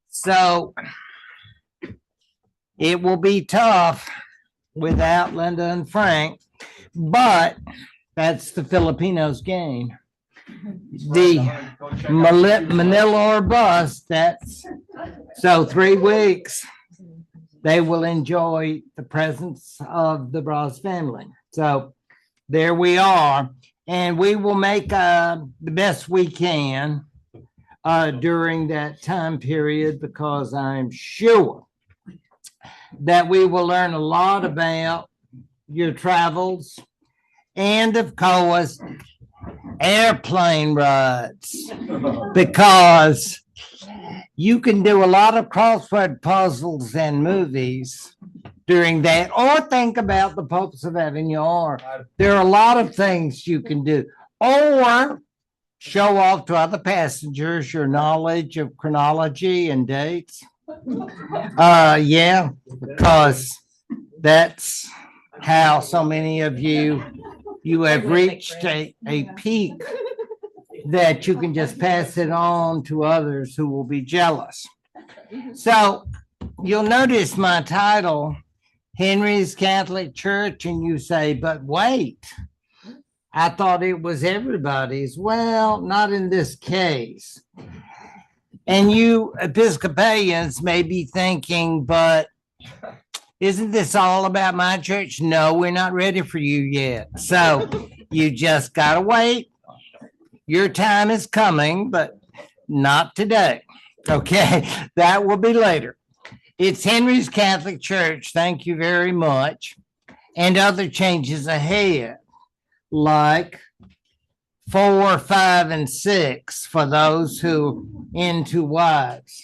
So it will be tough without Linda and Frank, but that's the Filipinos game. The Manila or bust, that's so 3 weeks they will enjoy the presence of the Bros family. So there we are, and we will make the best we can during that time period, because I'm sure that we will learn a lot about your travels and, of course, airplane rides, because you can do a lot of crossword puzzles and movies during that, or think about the Popes of Avignon. There are a lot of things you can do, or show off to other passengers your knowledge of chronology and dates. Yeah, because that's how so many of you have reached a peak that you can just pass it on to others who will be jealous. So you'll notice my title, Henry's Catholic Church, and you say, but wait, I thought it was everybody's. Well, not in this case. And you Episcopalians may be thinking, but isn't this all about my church? No, we're not ready for you yet. So you just got to wait. Your time is coming, but not today. Okay, that will be later. It's Henry's Catholic Church. Thank you very much. And other changes ahead, like 4, 5, and 6 for those who into wives,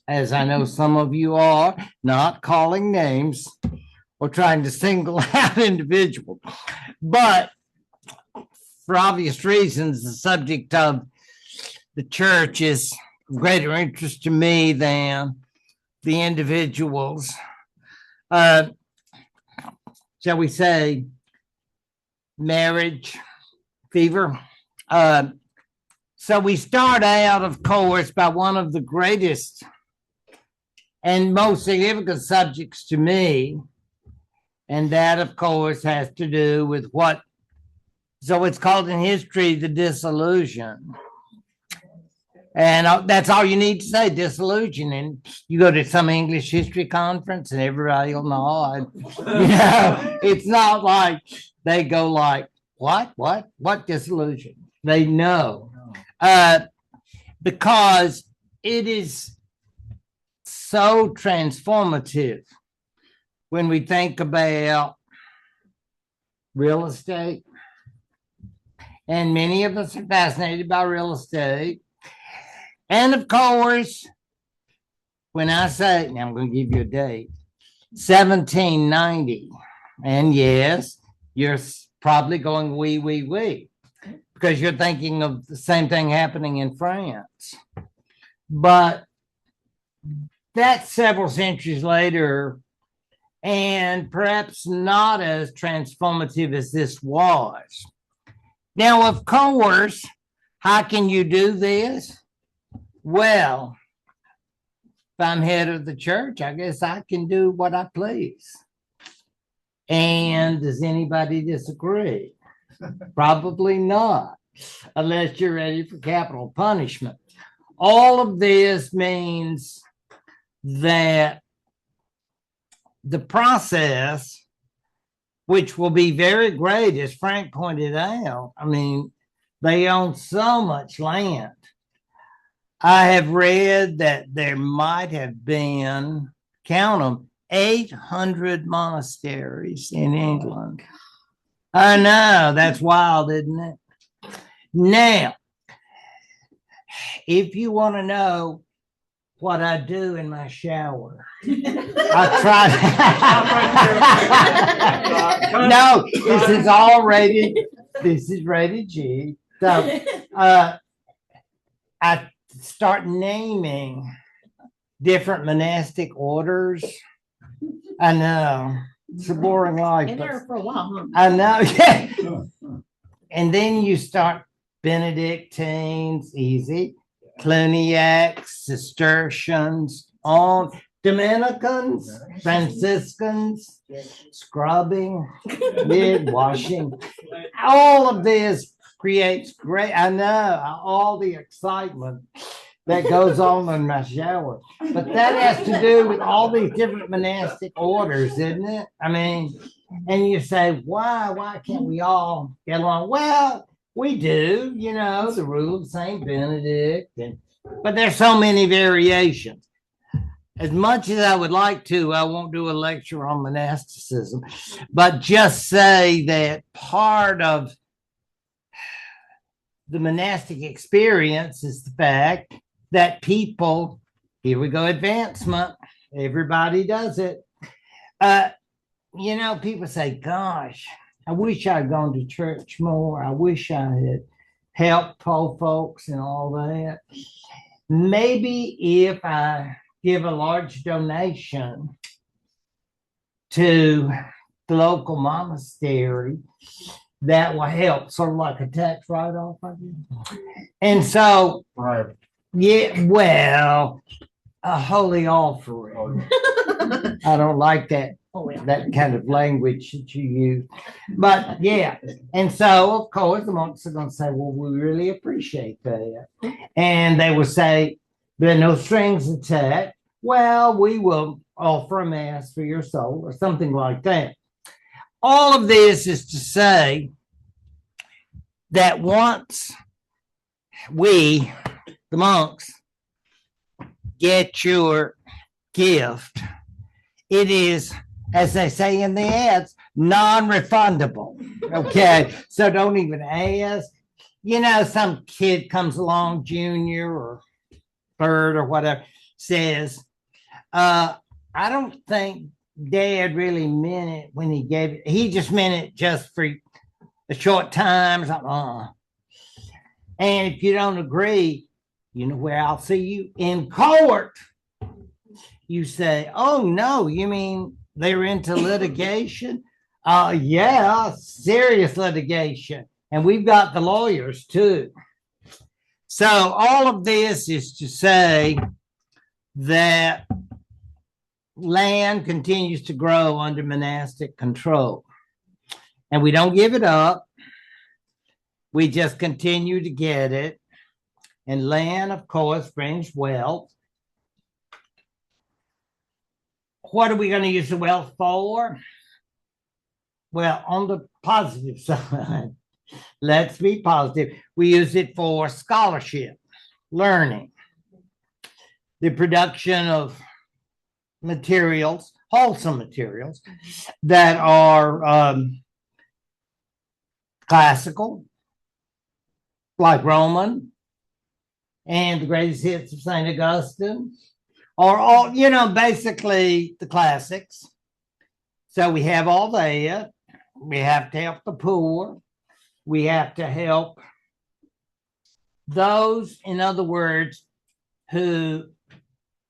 as I know some of you are, not calling names or trying to single out individuals. But for obvious reasons, the subject of the church is of greater interest to me than the individuals. Shall we say, marriage fever. So we start out, of course, by one of the greatest and most significant subjects to me, and that, of course, has to do with what, so it's called in history the disillusion. And that's all you need to say, disillusion. And you go to some English history conference and everybody will know. It's not like they go like, what disillusion? They know. Because it is so transformative when we think about real estate. And many of us are fascinated by real estate. And of course, when I say, now I'm going to give you a date, 1790. And yes, you're probably going oui, because you're thinking of the same thing happening in France. But that's several centuries later, and perhaps not as transformative as this was. Now, of course, how can you do this? Well, if I'm head of the church, I guess I can do what I please. And does anybody disagree? Probably not, unless you're ready for capital punishment. All of this means that the process, which will be very great, as Frank pointed out, I mean, they own so much land. I have read that there might have been, count them, 800 monasteries in England. I know, that's wild, isn't it? Now, if you want to know what I do in my shower, I try. No, this is all rated. This is rated G. So I start naming different monastic orders. I know it's a boring life. Been there for a while, huh? I know, yeah. And then you start Benedictines, easy. Cluniacs, Cistercians, on Dominicans, Franciscans, scrubbing, lid washing. All of this creates great, I know, all the excitement that goes on in my shower. But that has to do with all these different monastic orders, isn't it? I mean, and you say, why can't we all get along? Well, we do, you know, the rule of St. Benedict, but there's so many variations. As much as I would like to, I won't do a lecture on monasticism, but just say that part of the monastic experience is the fact that people, here we go, advancement, everybody does it. You know, people say, gosh, I wish I'd gone to church more. I wish I had helped poor folks and all that. Maybe if I give a large donation to the local monastery, that will help, sort of like a tax write-off, I guess. And so, right. Yeah, well, a holy offering. I don't like that kind of language that you use. But yeah, and so of course the monks are going to say, well, we really appreciate that. And they will say, there are no strings attached. Well, we will offer a mass for your soul or something like that. All of this is to say that once we, the monks, get your gift, it is, as they say in the ads, non-refundable. Okay, so don't even ask. You know, some kid comes along, junior or third or whatever, says, I don't think Dad really meant it when he gave it. He just meant it just for a short time. And if you don't agree, you know where I'll see you? In court. You say, oh, no, you mean they're into litigation? Yeah, serious litigation. And we've got the lawyers too. So all of this is to say that land continues to grow under monastic control. And we don't give it up. We just continue to get it. And land, of course, brings wealth. What are we going to use the wealth for? Well, on the positive side, let's be positive. We use it for scholarship, learning, the production of materials, wholesome materials that are classical, like Roman, and the greatest hits of St. Augustine, or all, you know, basically the classics. So we have all that. We have to help the poor. We have to help those, in other words, who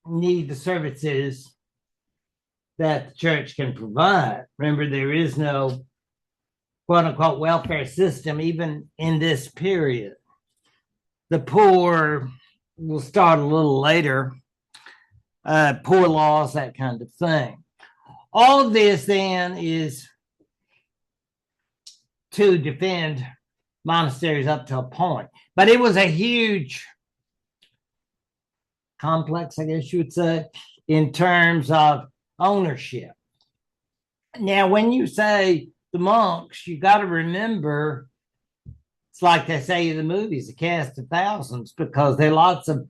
need the services that the church can provide. Remember, there is no quote unquote welfare system even in this period. The poor will start a little later, poor laws, that kind of thing. All of this then is to defend monasteries up to a point. But it was a huge complex, I guess you would say, in terms of ownership. Now, when you say the monks, you got to remember, it's like they say in the movies, a cast of thousands, because there are lots of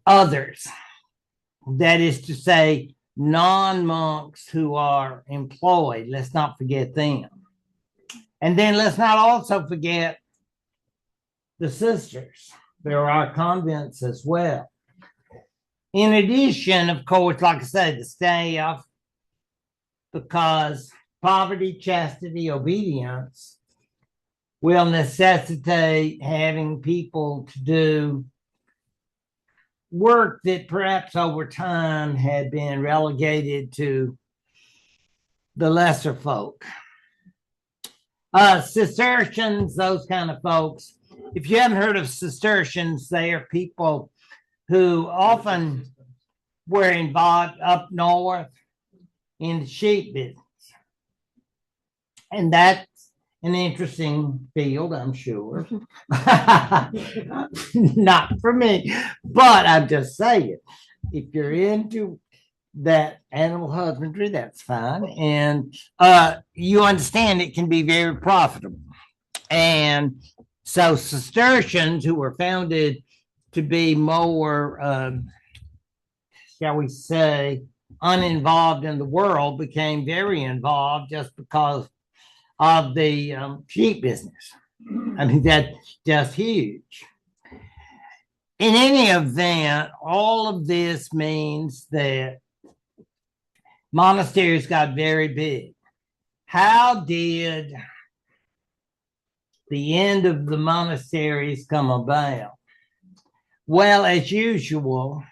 others. That is to say, non-monks who are employed. Let's not forget them. And then let's not also forget the sisters. There are convents as well. In addition, of course, like I said, the staff, because poverty, chastity, obedience will necessitate having people to do work that perhaps over time had been relegated to the lesser folk. Cistercians, those kind of folks, if you haven't heard of Cistercians, they are people who often were involved up north in the sheep business. And that's an interesting field, I'm sure. Not for me, but I'm just saying, if you're into that animal husbandry, that's fine. And you understand it can be very profitable. And so Cistercians, who were founded to be more, shall we say, uninvolved in the world, became very involved just because of the sheep business. I mean, that's just huge. In any event, all of this means that monasteries got very big. How did the end of the monasteries come about? Well, as usual,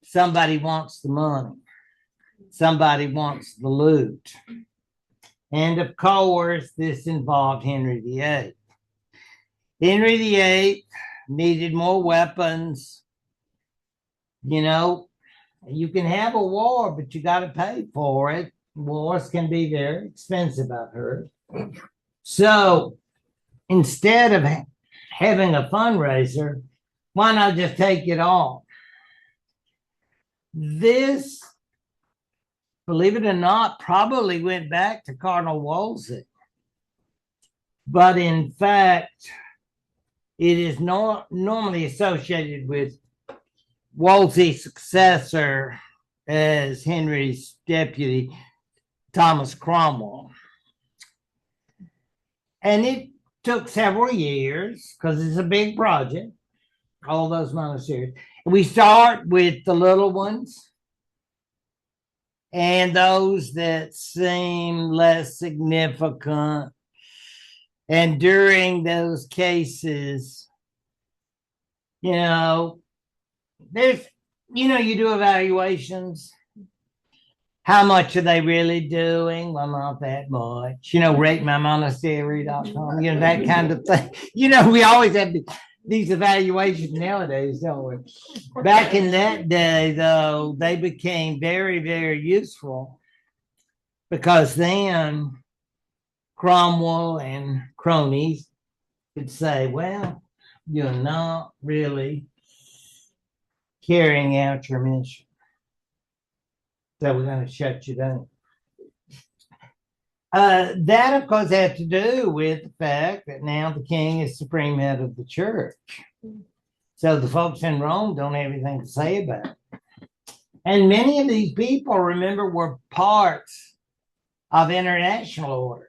somebody wants the money. Somebody wants the loot. And of course, this involved Henry VIII. Henry VIII needed more weapons. You know, you can have a war, but you got to pay for it. Wars can be very expensive, I've heard. So instead of having a fundraiser, why not just take it on? This, believe it or not, probably went back to Cardinal Wolsey. But in fact, it is normally associated with Wolsey's successor as Henry's deputy, Thomas Cromwell. And it took several years because it's a big project, all those monasteries. We start with the little ones and those that seem less significant. And during those cases, you know, you do evaluations. How much are they really doing? Well, not that much. RateMyMonastery.com, that kind of thing. We always have these evaluations nowadays, don't we? Back in that day, though, they became very, very useful because then Cromwell and cronies could say, well, you're not really carrying out your mission. So we're going to shut you down. That, of course, had to do with the fact that now the king is supreme head of the church. So the folks in Rome don't have anything to say about it. And many of these people, remember, were parts of international orders.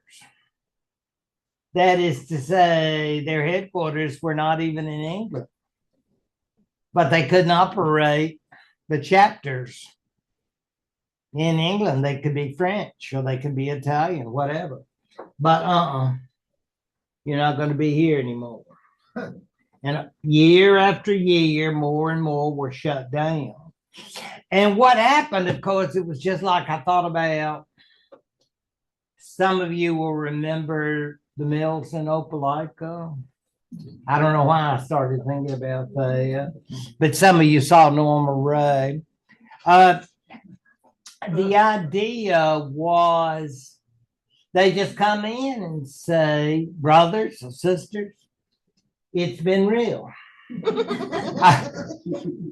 That is to say, their headquarters were not even in England. But they couldn't operate the chapters in England. They could be French or they could be Italian, whatever. But you're not going to be here anymore. And year after year, more and more were shut down. And what happened, of course, it was just like I thought about. Some of you will remember the mills in Opelika. I don't know why I started thinking about that, but some of you saw Norma Ray. The idea was they just come in and say, brothers or sisters, it's been real.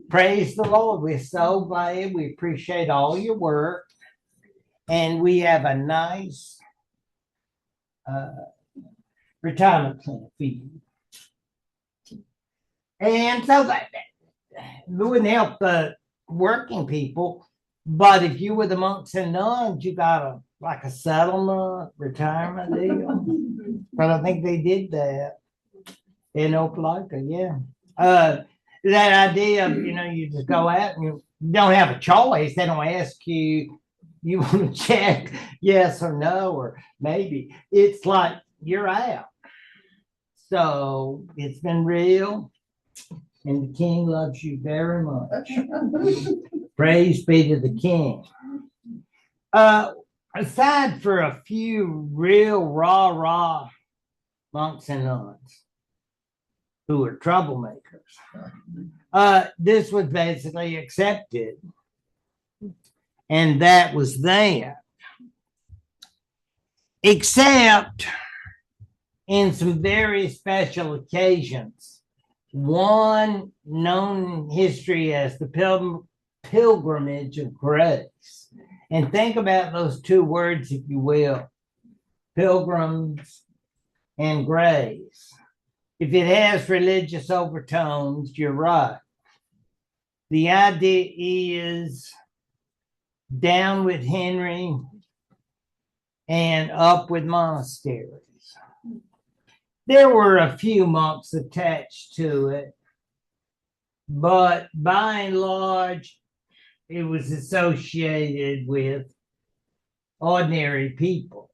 Praise the Lord. We're so glad. We appreciate all your work. And we have a nice retirement plan for you. And so that wouldn't help the working people. But if you were the monks and nuns, you got like a settlement, retirement deal. But I think they did that in Opelika, yeah. That idea of, you just go out and you don't have a choice. They don't ask you want to check yes or no, or maybe. It's like you're out. So it's been real. And the king loves you very much. Praise be to the king. Aside for a few real rah monks and nuns, who were troublemakers. This was basically accepted, and that was that. Except in some very special occasions. One known in history as the pilgrimage of grace. And think about those two words, if you will, pilgrims and grace. If it has religious overtones, you're right. The idea is down with Henry and up with monasteries. There were a few monks attached to it, but by and large, it was associated with ordinary people.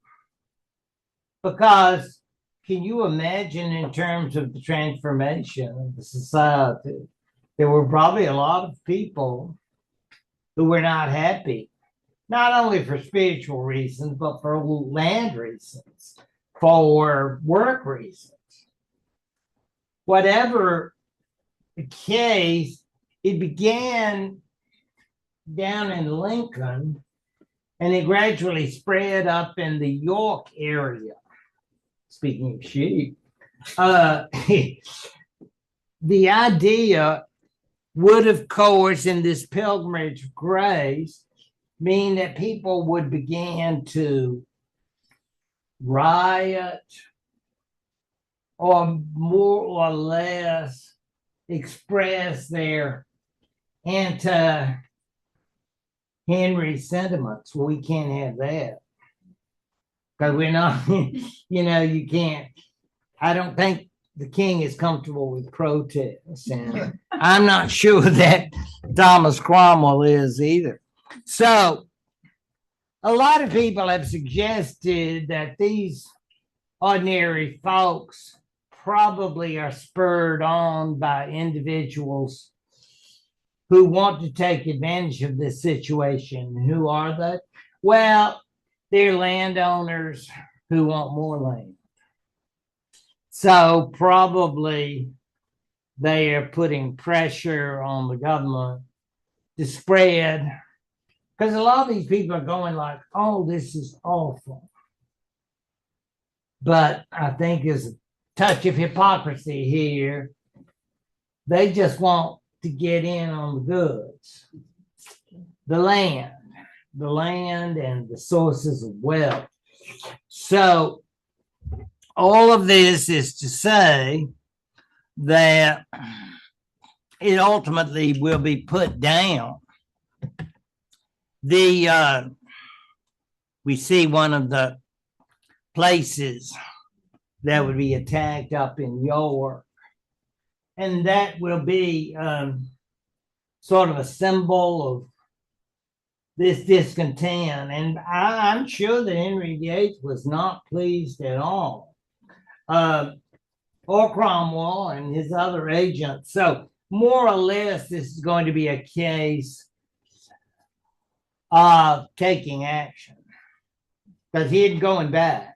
Because can you imagine, in terms of the transformation of the society, there were probably a lot of people who were not happy, not only for spiritual reasons, but for land reasons, for work reasons. Whatever the case, it began down in Lincoln, and it gradually spread up in the York area. Speaking of sheep, the idea would, of course, in this pilgrimage of grace, mean that people would begin to riot or more or less express their anti-Henry sentiments. Well, we can't have that. Because we're not, you can't. I don't think the king is comfortable with protests. And I'm not sure that Thomas Cromwell is either. So a lot of people have suggested that these ordinary folks probably are spurred on by individuals who want to take advantage of this situation. Who are they? Well, they're landowners who want more land. So probably they are putting pressure on the government to spread, because a lot of these people are going like, oh, this is awful. But I think there's a touch of hypocrisy here. They just want to get in on the goods, the land and the sources of wealth. So all of this is to say that it ultimately will be put down. We see one of the places that would be attacked up in York, and that will be sort of a symbol of this discontent. And I'm sure that Henry VIII was not pleased at all, or Cromwell and his other agents. So more or less, this is going to be a case of taking action, because he ain't going back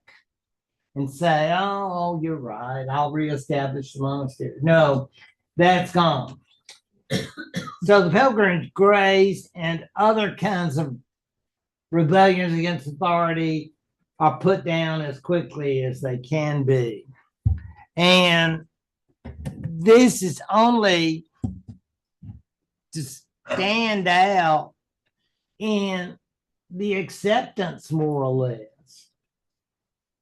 and say, oh, you're right, I'll reestablish the monastery. No, that's gone. So the Pilgrimage Grace and other kinds of rebellions against authority are put down as quickly as they can be. And this is only to stand out in the acceptance, more or less,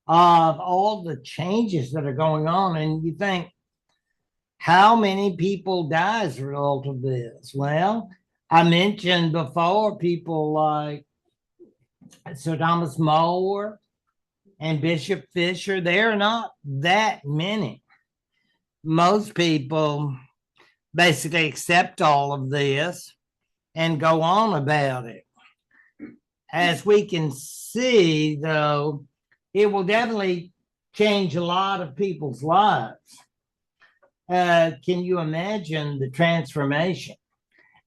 of all the changes that are going on. And you think, how many people die as a result of this? Well, I mentioned before people like Sir Thomas More and Bishop Fisher. There are not that many. Most people basically accept all of this and go on about it. As we can see, though, it will definitely change a lot of people's lives. Can you imagine the transformation?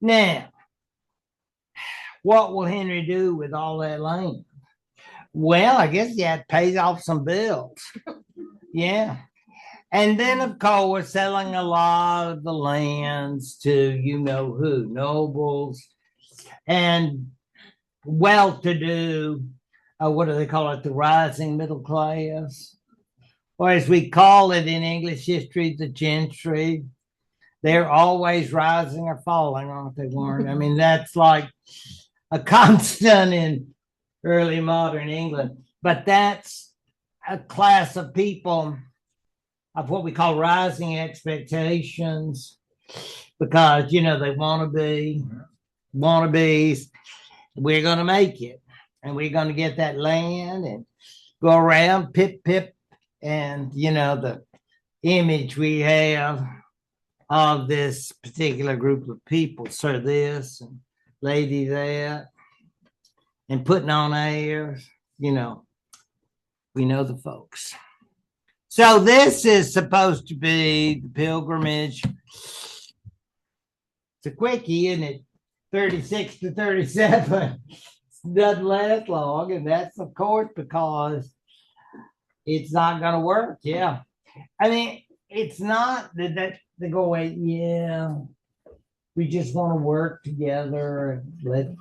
Now, what will Henry do with all that land? Well, I guess he had to pay off some bills. Yeah. And then, of course, selling a lot of the lands to you know who, nobles and well-to-do, what do they call it, the rising middle class, or as we call it in English history, the gentry. They're always rising or falling, aren't they, Warren? I mean, that's like a constant in early modern England. But that's a class of people of what we call rising expectations, because, you know, they want to be wannabes. We're going to make it, and we're going to get that land and go around pip, pip. And, you know, the image we have of this particular group of people, sir this and lady that, and putting on airs, you know, we know the folks. So this is supposed to be the pilgrimage. It's a quickie, isn't it? 36 to 37. It doesn't last long, and that's, of course, because it's not going to work. Yeah. I mean, it's not that they go away, yeah, we just want to work together and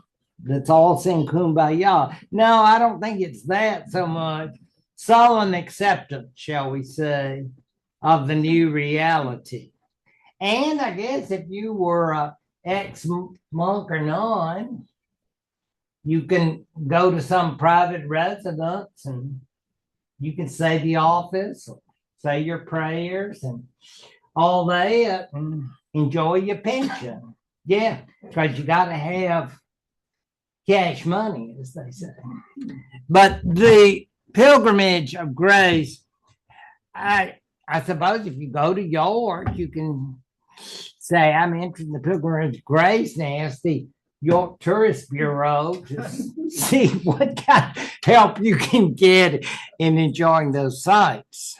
let's all sing kumbaya. No, I don't think it's that so much. Sullen acceptance, shall we say, of the new reality. And I guess if you were a ex-monk or nun, you can go to some private residence and you can say the office, say your prayers and all that, and enjoy your pension. Yeah, because you got to have cash money, as they say. But the pilgrimage of grace, I suppose if you go to York, you can say, I'm interested in the pilgrimage of grace, and ask the York Tourist Bureau to see what kind of help you can get in enjoying those sites.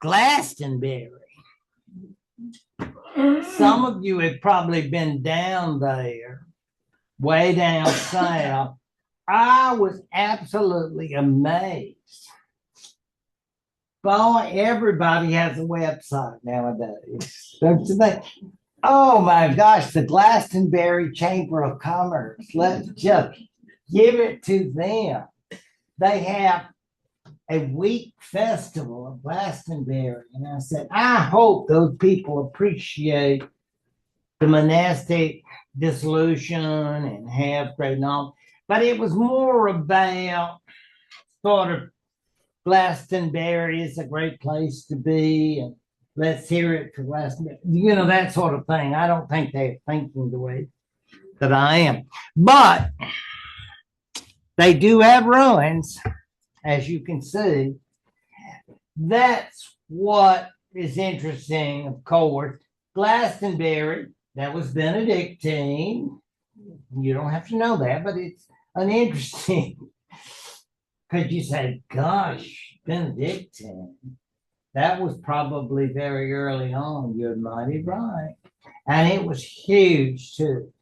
Glastonbury. Some of you have probably been down there, way down south. I was absolutely amazed. Boy, everybody has a website nowadays, don't you think? Oh my gosh, the Glastonbury Chamber of Commerce. Let's just give it to them. They have a week festival of Glastonbury. And I said, I hope those people appreciate the monastic dissolution and have great knowledge. But it was more about sort of Glastonbury is a great place to be, and let's hear it for Glastonbury. You know, that sort of thing. I don't think they're thinking the way that I am. But they do have ruins, as you can see. That's what is interesting, of course. Glastonbury, that was Benedictine. You don't have to know that, but it's an interesting, because you say, gosh, Benedictine, that was probably very early on. You're mighty right. And it was huge, too.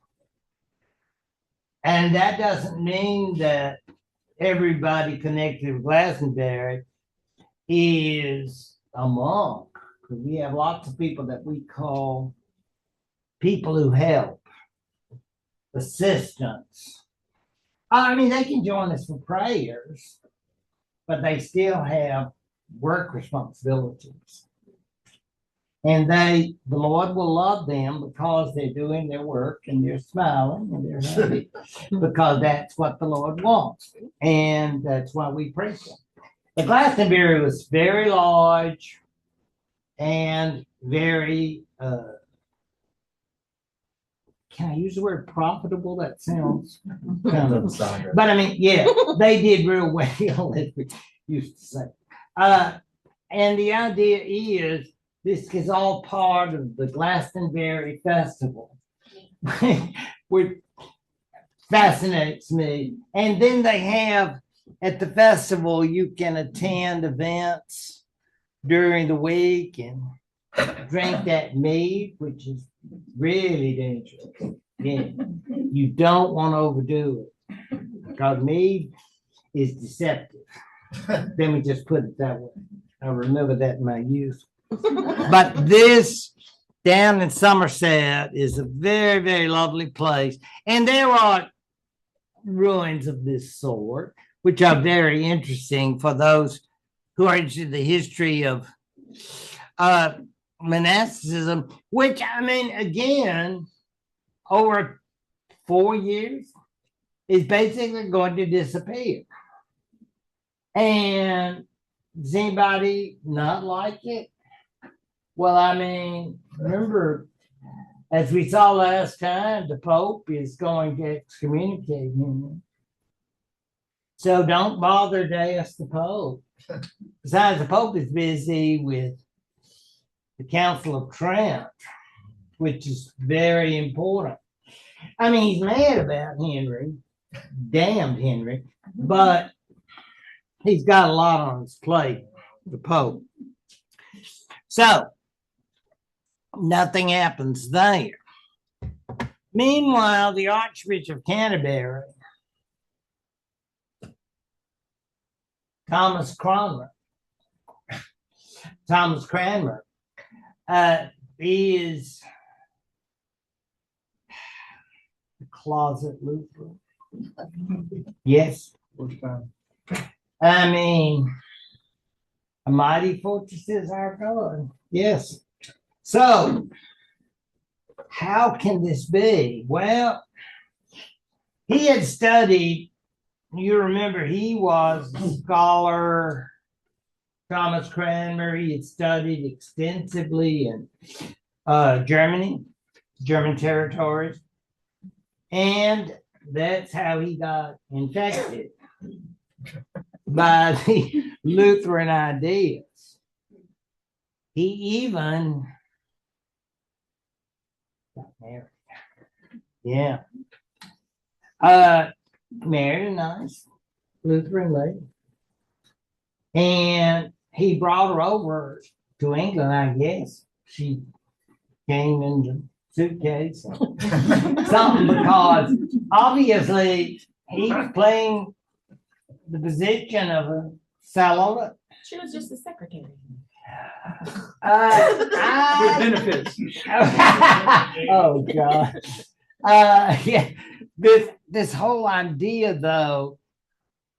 And that doesn't mean that everybody connected with Glastonbury is a monk, because we have lots of people that we call people who help, assistants. I mean, they can join us for prayers, but they still have work responsibilities. And the Lord will love them because they're doing their work and they're smiling and they're happy because that's what the Lord wants. And that's why we pray for them. The Glastonbury was very large and very, can I use the word profitable? That sounds kind of, but I mean, yeah, they did real well, as we used to say. And the idea is, this is all part of the Glastonbury Festival, which fascinates me. And then they have, at the festival, you can attend events during the week and drink that mead, which is really dangerous. Yeah. You don't want to overdo it, because mead is deceptive. Let me just put it that way. I remember that in my youth. But this down in Somerset is a very, very lovely place. And there are ruins of this sort, which are very interesting for those who are interested in the history of monasticism, which, I mean, again, over 4 years is basically going to disappear. And does anybody not like it? Well, I mean, remember, as we saw last time, the Pope is going to excommunicate him. So don't bother to ask the Pope. Besides, the Pope is busy with the Council of Trent, which is very important. I mean, he's mad about Henry, damned Henry, but he's got a lot on his plate, the Pope. So, nothing happens there. Meanwhile, the Archbishop of Canterbury, Thomas Cranmer, is a closet Lutheran. Yes. I mean, a mighty fortress is our God. Yes. So, how can this be? Well, he had studied, you remember, he was a scholar, Thomas Cranmer. He had studied extensively in Germany, German territories, and that's how he got infected by the Lutheran ideas. He even got married. Yeah. Married a nice Lutheran lady. And he brought her over to England, I guess. She came in the suitcase or something, because obviously he was playing the position of a celibate. She was just a secretary. With benefits. Oh God. Yeah. This whole idea, though,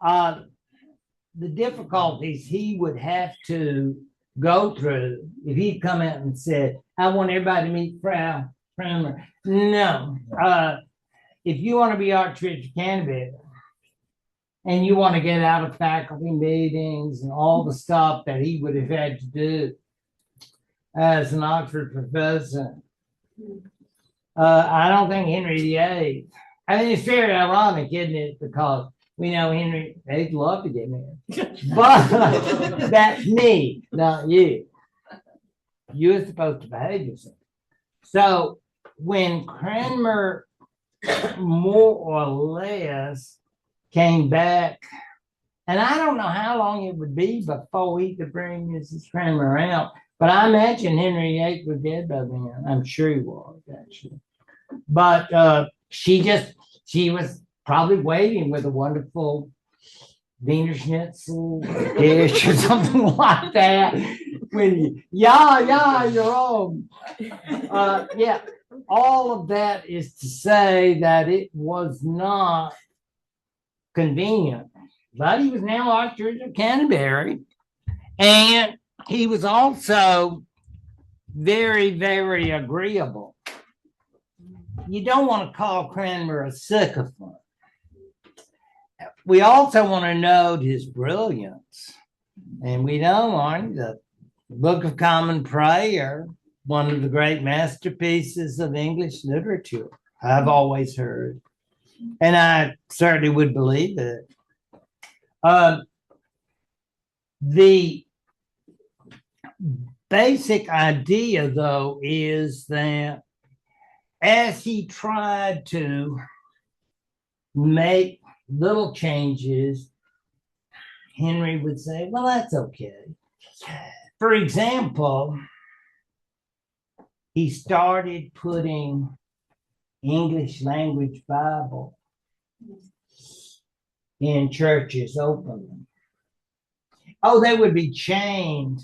the difficulties he would have to go through if he'd come out and said, I want everybody to meet Frau Cranmer. No. If you want to be Archbishop of Canterbury and you want to get out of faculty meetings and all the stuff that he would have had to do as an Oxford professor, I don't think Henry VIII. I mean, it's very ironic, isn't it? Because we know Henry, they'd love to get married. But that's me, not you. You're supposed to behave yourself. So when Cranmer more or less came back, and I don't know how long it would be before he could bring Mrs. Cranmer out, but I imagine Henry VIII was dead by then. I'm sure he was, actually. But she was probably waiting with a wonderful Wiener Schnitzel dish or something like that. When you, you're home. Yeah, all of that is to say that it was not convenient, but he was now Archbishop of Canterbury, and he was also very, very agreeable. You don't want to call Cranmer a sycophant. We also want to note his brilliance. And we know, Arnie, the Book of Common Prayer, one of the great masterpieces of English literature, I've always heard. And I certainly would believe it. The basic idea, though, is that as he tried to make little changes, Henry would say, well, that's okay. For example, he started putting English language Bible in churches openly. Oh, they would be chained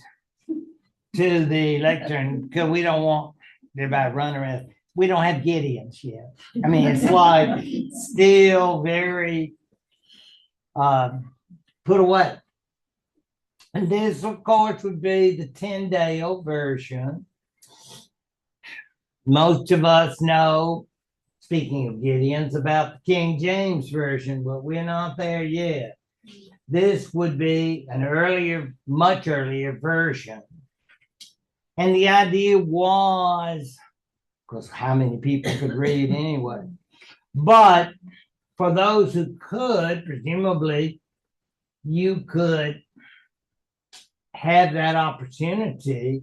to the lectern because we don't want everybody running around. We don't have Gideons yet. I mean, it's like still very put away. And this, of course, would be the Tyndale version. Most of us know, speaking of Gideons, about the King James version, but we're not there yet. This would be an earlier, much earlier version. And the idea was, because how many people could read anyway? But for those who could, presumably, you could have that opportunity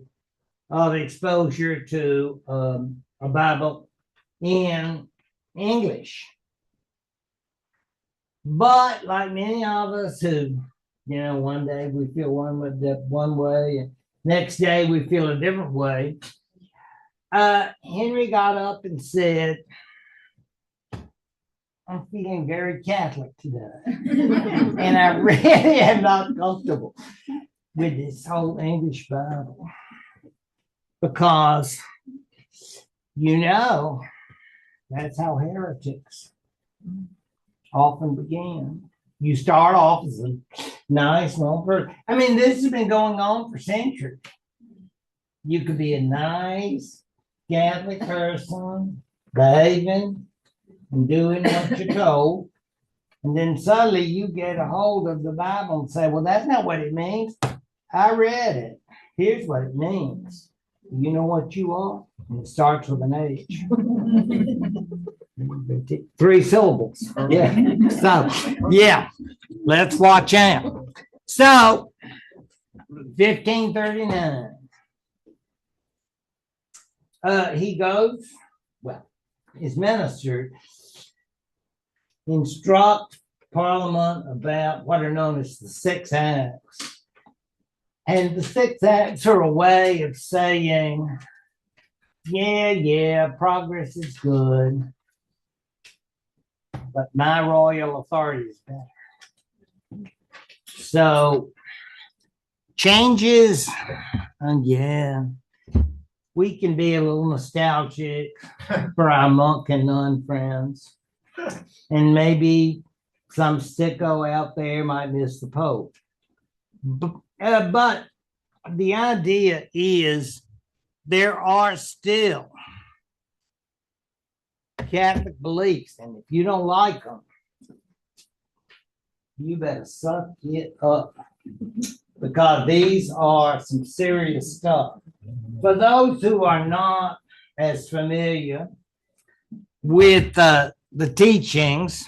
of exposure to a Bible in English. But like many of us who, one day we feel one way, and next day we feel a different way, Henry got up and said, I'm feeling very Catholic today. And I really am not comfortable with this whole English Bible. Because, that's how heretics often begin. You start off as a nice, normal person. I mean, this has been going on for centuries. You could be a nice Catholic person, behaving and doing what you're told. And then suddenly you get a hold of the Bible and say, well, that's not what it means. I read it. Here's what it means. You know what you are? And it starts with an H. 3 syllables. Yeah. So, yeah, let's watch out. So, 1539. He goes, his minister instruct Parliament about what are known as the 6 Acts. And the 6 Acts are a way of saying, yeah, progress is good, but my royal authority is better. So, changes, we can be a little nostalgic for our monk and nun friends. And maybe some sicko out there might miss the Pope. But the idea is there are still Catholic beliefs, and if you don't like them, you better suck it up, because these are some serious stuff. For those who are not as familiar with the teachings,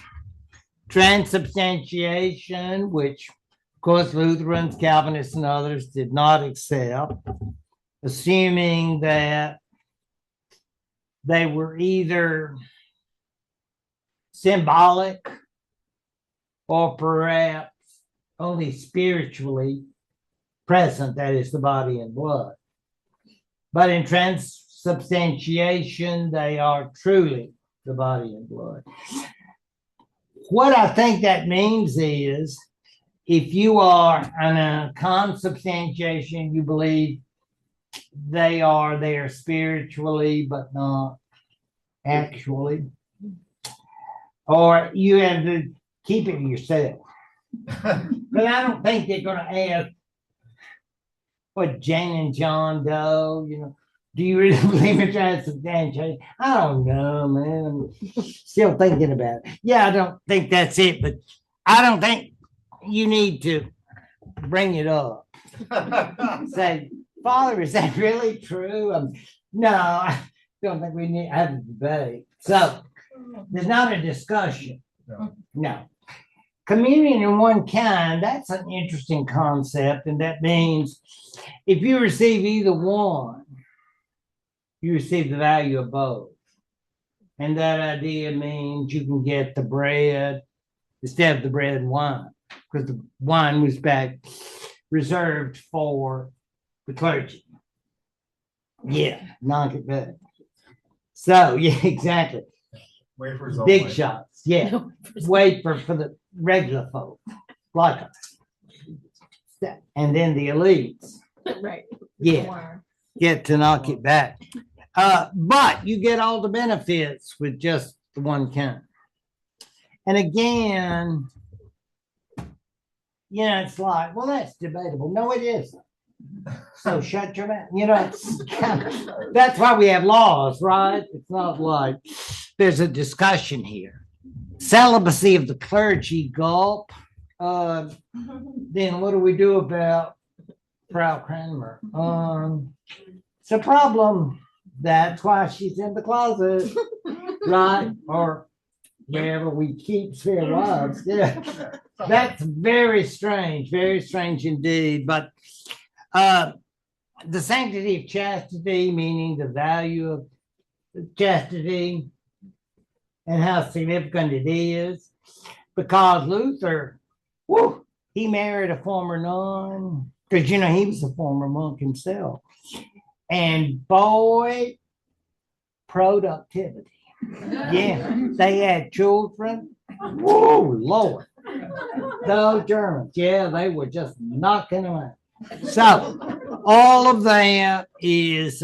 transubstantiation, which of course Lutherans, Calvinists, and others did not accept, assuming that they were either symbolic or perhaps only spiritually present, that is, the body and blood. But in transubstantiation, they are truly the body and blood. What I think that means is, if you are in a consubstantiation, you believe they are there spiritually, but not actually. Or you have to keep it yourself. But I don't think they're going to ask what Jane and John Doe, do you really believe in transubstantiation? I don't know, man. I'm still thinking about it. Yeah, I don't think that's it, but I don't think you need to bring it up. Say, Father, is that really true? No, I don't think we need to have a debate. So there's not a discussion. No. Communion in one kind, that's an interesting concept, and that means if you receive either one, you receive the value of both. And that idea means you can get the bread instead of the bread and wine, because the wine was back reserved for the clergy. Yeah, non-competitive. So, yeah, exactly. Wafers Big only. shots, yeah. Wait for the regular folk, like us. and then the elites. Right. Yeah, get to knock it back. But you get all the benefits with just the one kind. And again, it's like, well, that's debatable. No, it isn't. So shut your mouth. That's why we have laws, right? It's not like there's a discussion here. Celibacy of the clergy, gulp. Then what do we do about Frau Cranmer? It's a problem. That's why she's in the closet, right? Or wherever we keep spare wives. Yeah, that's very strange indeed. But the sanctity of chastity, meaning the value of chastity and how significant it is, because Luther, he married a former nun, because he was a former monk himself, and boy, productivity. Yeah, they had children. Whoa, Lord. Those Germans, they were just knocking them out. So, all of that is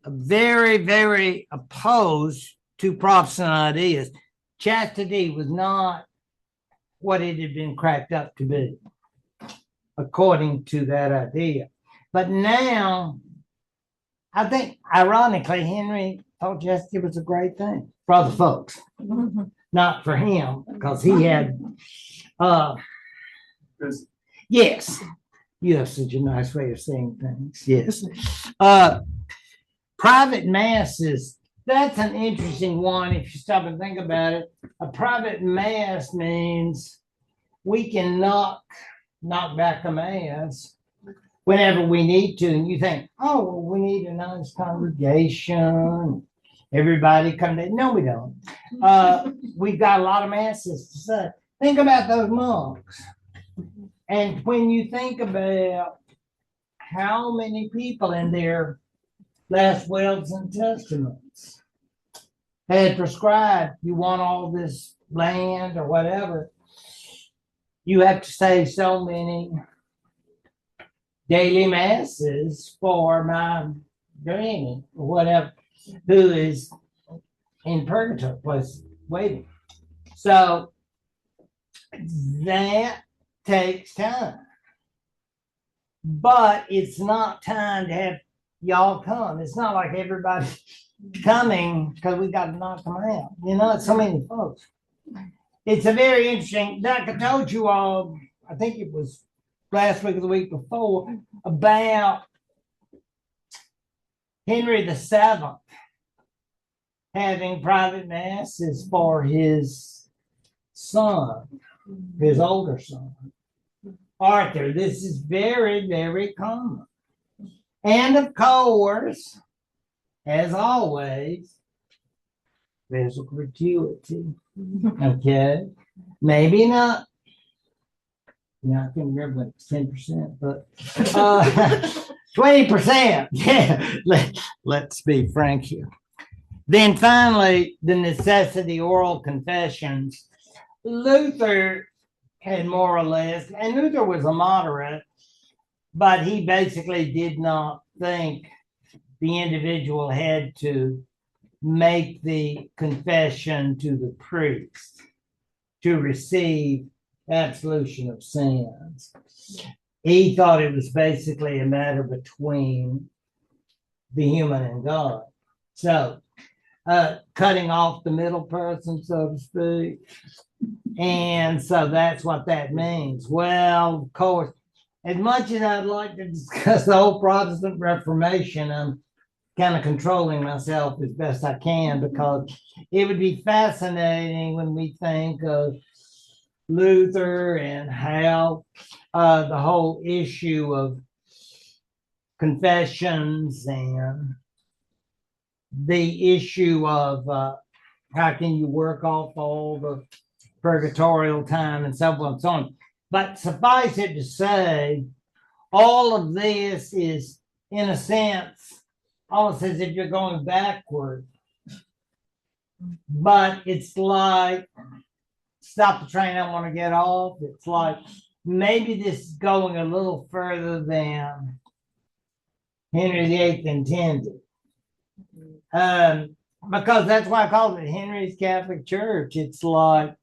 very, very opposed to Protestant ideas. Chastity was not what it had been cracked up to be, according to that idea. But now, I think, ironically, Henry thought chastity was a great thing for other folks, not for him, because he had, yes, you have such a nice way of saying things, yes. Private masses, that's an interesting one if you stop and think about it. A private mass means we can knock back a mass whenever we need to. And you think, oh, well, we need a nice congregation. Everybody come in. No, we don't. We've got a lot of masses to say. Think about those monks. And when you think about how many people in their last wills and testaments had prescribed, you want all this land or whatever, you have to say so many daily masses for my granny or whatever, who is in purgatory, was waiting. So that takes time. But it's not time to have y'all come. It's not like everybody coming because we got to knock them out. It's so many folks. It's a very interesting, like I told you all, I think it was last week or the week before, about Henry VII having private masses for his son, his older son, Arthur. This is very, very common. And of course, as always, there's a gratuity. Okay. Maybe not. I can remember when it's 10%, but 20%. Yeah. Let's be frank here. Then finally, the necessity oral confessions. Luther had more or less, and Luther was a moderate, but he basically did not think the individual had to make the confession to the priest to receive absolution of sins. He thought it was basically a matter between the human and God. So, cutting off the middle person, so to speak. And so that's what that means. Well, of course, as much as I'd like to discuss the whole Protestant Reformation, I'm kind of controlling myself as best I can, because it would be fascinating when we think of Luther and how the whole issue of confessions and the issue of how can you work off all the purgatorial time and so on and so on. But suffice it to say, all of this is, in a sense, almost as if you're going backward. But it's like, stop the train, I want to get off. It's like maybe this is going a little further than Henry VIII intended. Because that's why I call it Henry's Catholic Church. It's like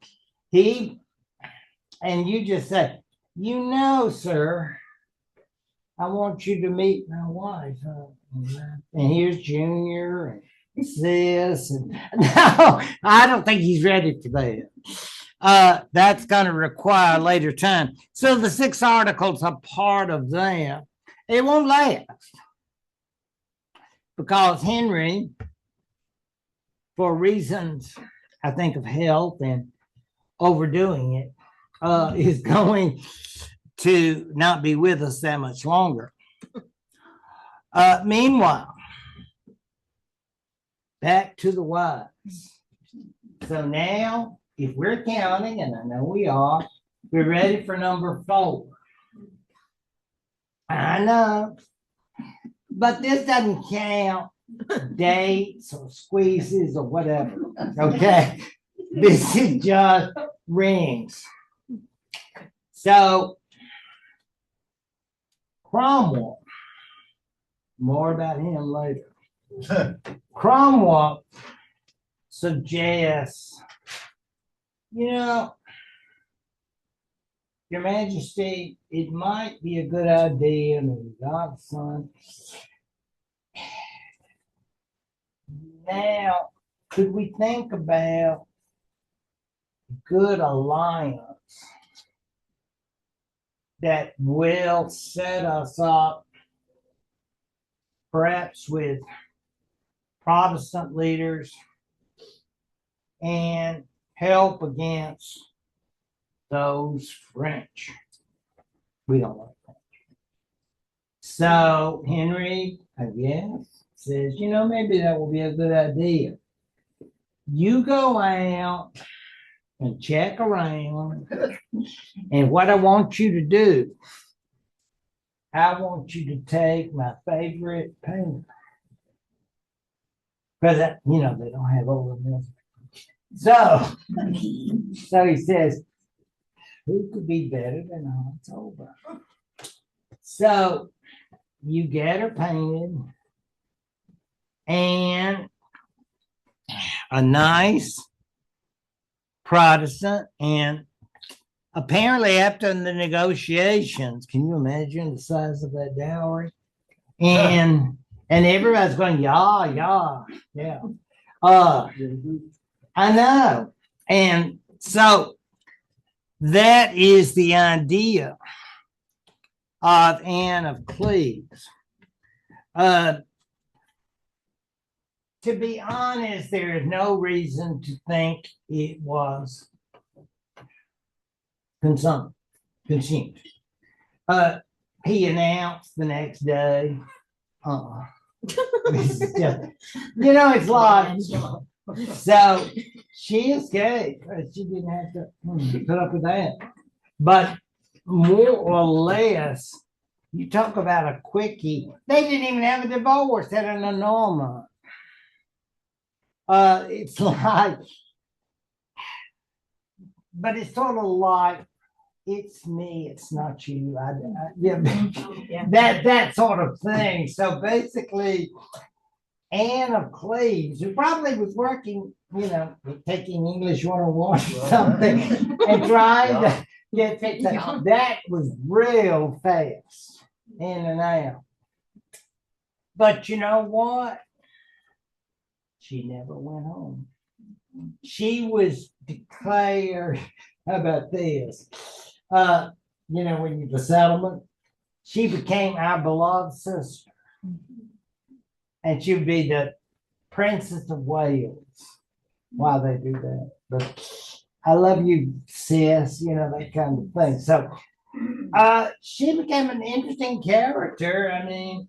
and you just say, sir, I want you to meet my wife. And here's Junior and sis. And no, I don't think he's ready for that. That's going to require later time. So the 6 articles are part of that. It won't last because Henry, for reasons, I think, of health and overdoing it, is going to not be with us that much longer. Meanwhile, back to the wives. So now, if we're counting, and I know we are, we're ready for number 4. I know, but this doesn't count dates or squeezes or whatever. Okay, this is just rings. So Cromwell, more about him later. Cromwell suggests, Your Majesty, it might be a good idea, and God's son. Now, could we think about good alliance that will set us up perhaps with Protestant leaders and help against those French? We don't like French. So Henry, I guess, says, maybe that will be a good idea. You go out and check around, and what I want you to do, I want you to take my favorite painter, because they don't have over this. So he says, who could be better than Hans Holbein? So you get her painted, and a nice Protestant, and apparently after the negotiations, can you imagine the size of that dowry? And everybody's going, yeah. I know. And so that is the idea of Anne of Cleves. To be honest, there is no reason to think it was consumed. He announced the next day. This is just, it's like, so she escaped. She didn't have to put up with that. But more or less, you talk about a quickie. They didn't even have a divorce, had an annulment. It's like, but it's sort of like, it's me, it's not you. That sort of thing. So basically, Anne of Cleves, who probably was working, taking English 101 or something, and trying to get fixed. That was real fast in and out. But you know what? She never went home. She was declared, how about this? When you the settlement, she became our beloved sister. And she would be the Princess of Wales. Why they do that? But I love you, sis, that kind of thing. So she became an interesting character. I mean,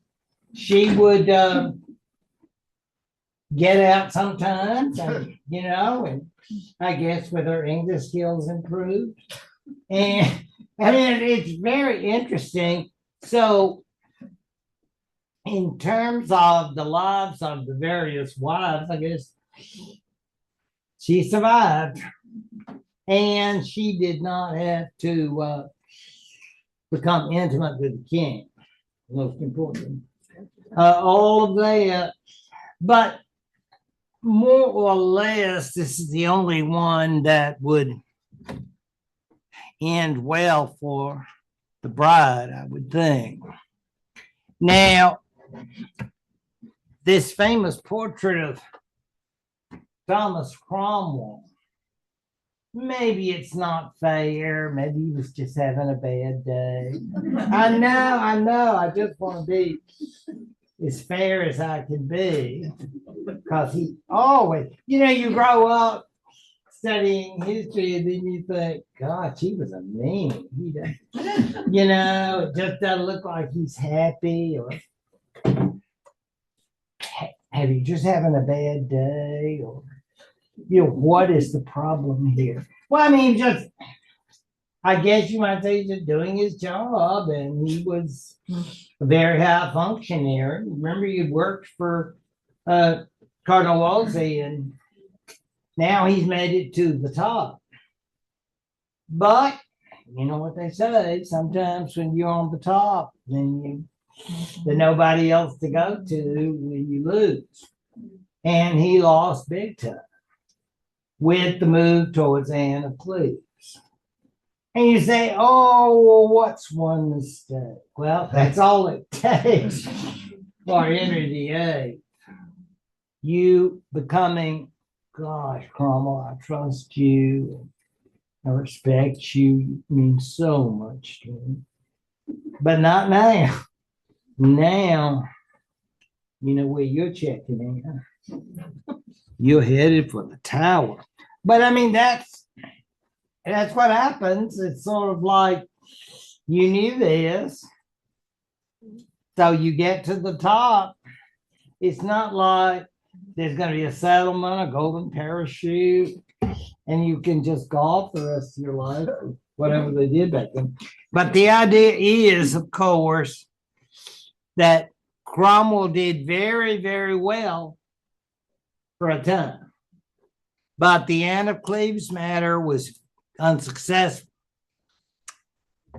she would get out sometimes, and and I guess with her English skills improved. And I mean, it's very interesting. So in terms of the lives of the various wives, I guess she survived, and she did not have to become intimate with the king. Most important. All of that, but more or less, this is the only one that would end well for the bride, I would think. Now, this famous portrait of Thomas Cromwell, maybe it's not fair. Maybe he was just having a bad day. I know. I just want to be as fair as I can be, because he always, you grow up studying history and then you think, gosh, he was a mean. It just doesn't look like he's happy. Or have you just having a bad day? Or, what is the problem here? Well, I mean, I guess you might say he's just doing his job, and he was a very high functionary. Remember, he worked for Cardinal Wolsey, and now he's made it to the top. But you know what they say, sometimes when you're on the top, then there's nobody else to go to when you lose. And he lost big time with the move towards Anne of Cleves. And you say, oh, well, what's one mistake? Well, that's all it takes for Henry VIII. You becoming, gosh, Cromwell, I trust you. I respect you. You mean so much to me. But not now. Now, where you're checking in. You're headed for the tower. But I mean, that's what happens. It's sort of like you knew this. So you get to the top. It's not like there's going to be a settlement, a golden parachute, and you can just golf the rest of your life, or whatever they did back then. But the idea is, of course, that Cromwell did very, very well for a time. But the Anne of Cleves matter was unsuccessful.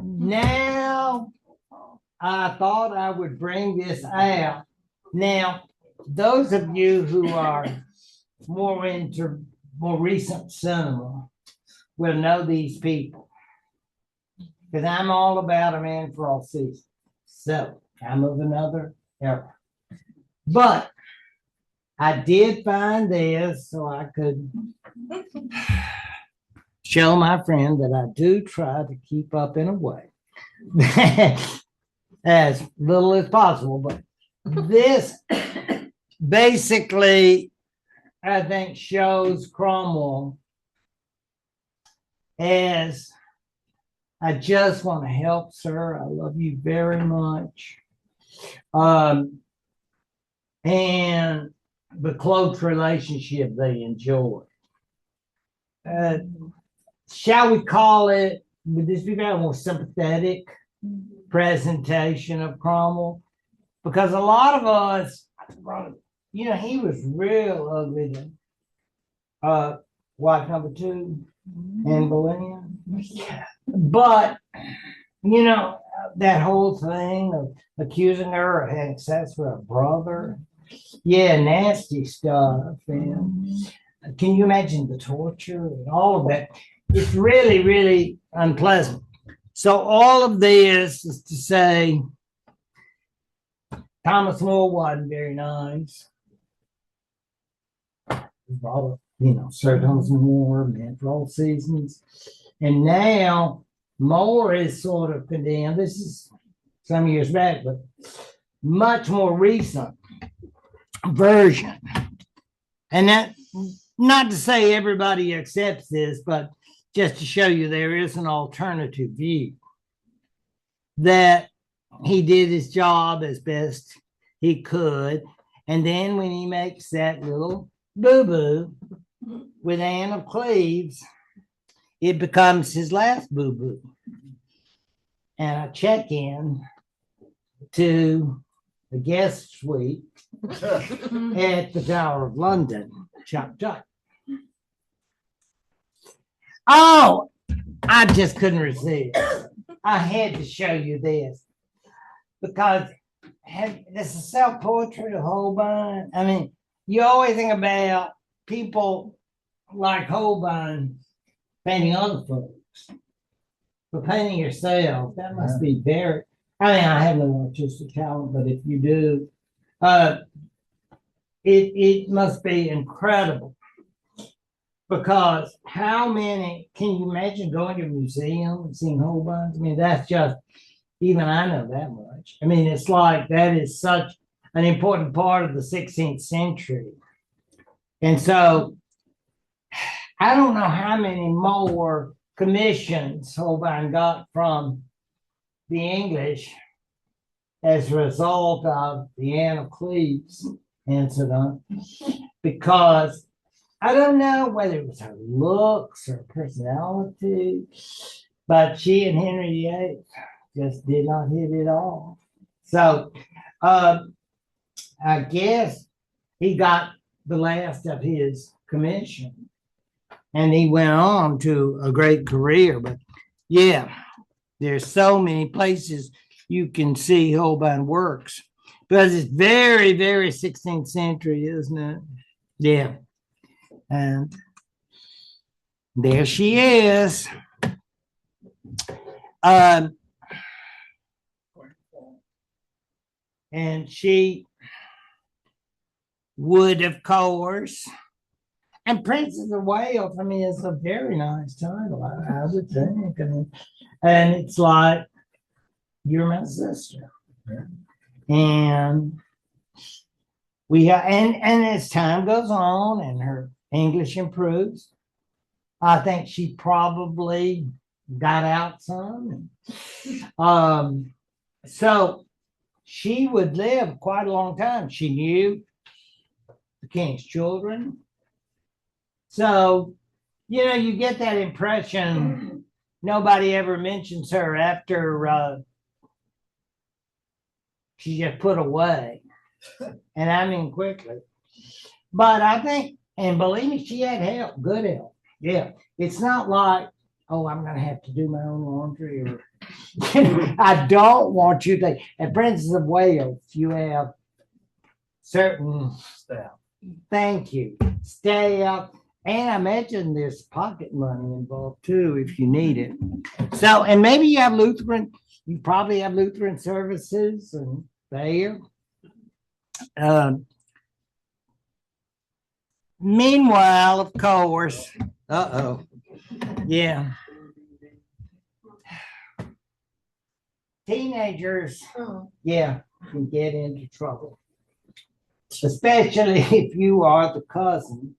Now, I thought I would bring this out. Now, those of you who are more into more recent cinema will know these people, because I'm all about a man for all seasons. So I'm of another era. But I did find this so I could show my friend that I do try to keep up in a way as little as possible. But this basically, I think, shows Cromwell as, I just want to help, sir. I love you very much. And the close relationship they enjoy. Shall we call it, would this be a more sympathetic presentation of Cromwell? Because a lot of us, he was real ugly to wife number 2, Anne Boleyn. But, that whole thing of accusing her of having sex with her brother, nasty stuff. And can you imagine the torture and all of that? It's really, really unpleasant. So all of this is to say, Thomas More wasn't very nice. Sir Thomas More, man for all seasons. And now More is sort of condemned. This is some years back, but much more recent version. And that, not to say everybody accepts this, but just to show you there is an alternative view, that he did his job as best he could. And then when he makes that little boo-boo with Anne of Cleves, it becomes his last boo-boo. And I check in to the guest suite at the Tower of London. Chop, chop. Oh, I just couldn't resist. I had to show you this because this is self-portrait of Holbein. I mean, you always think about people like Holbein painting other folks, but painting yourself, that must be very, I mean, I have no artistic talent, but if you do, it must be incredible. Because how many, can you imagine going to a museum and seeing Holbeins? I mean, that's just, even I know that much. I mean, it's like that is such an important part of the 16th century. And so I don't know how many more commissions Holbein got from the English as a result of the Anne of Cleves incident, because I don't know whether it was her looks or personality, but she and Henry VIII just did not hit it off. So I guess he got the last of his commission and he went on to a great career. But yeah, there's so many places you can see Holbein works because it's very, very 16th century, isn't it? Yeah. And there she is. And she would, of course, and Princess of Wales, I mean, it's a very nice title, I would think. I mean, and it's like, you're my sister. And we have, and as time goes on and her English improves, I think she probably got out some. So she would live quite a long time. She knew the king's children. So, you know, you get that impression nobody ever mentions her after she just put away. And I mean quickly. But I think, and believe me, she had help, good help. Yeah. It's not like, oh, I'm going to have to do my own laundry. Or I don't want you to. At Princess of Wales, you have certain staff. Thank you. Staff. And I imagine there's pocket money involved too, if you need it. So, and maybe you have Lutheran, you probably have Lutheran services and there. Meanwhile, of course, yeah. Teenagers, yeah, can get into trouble, especially if you are the cousin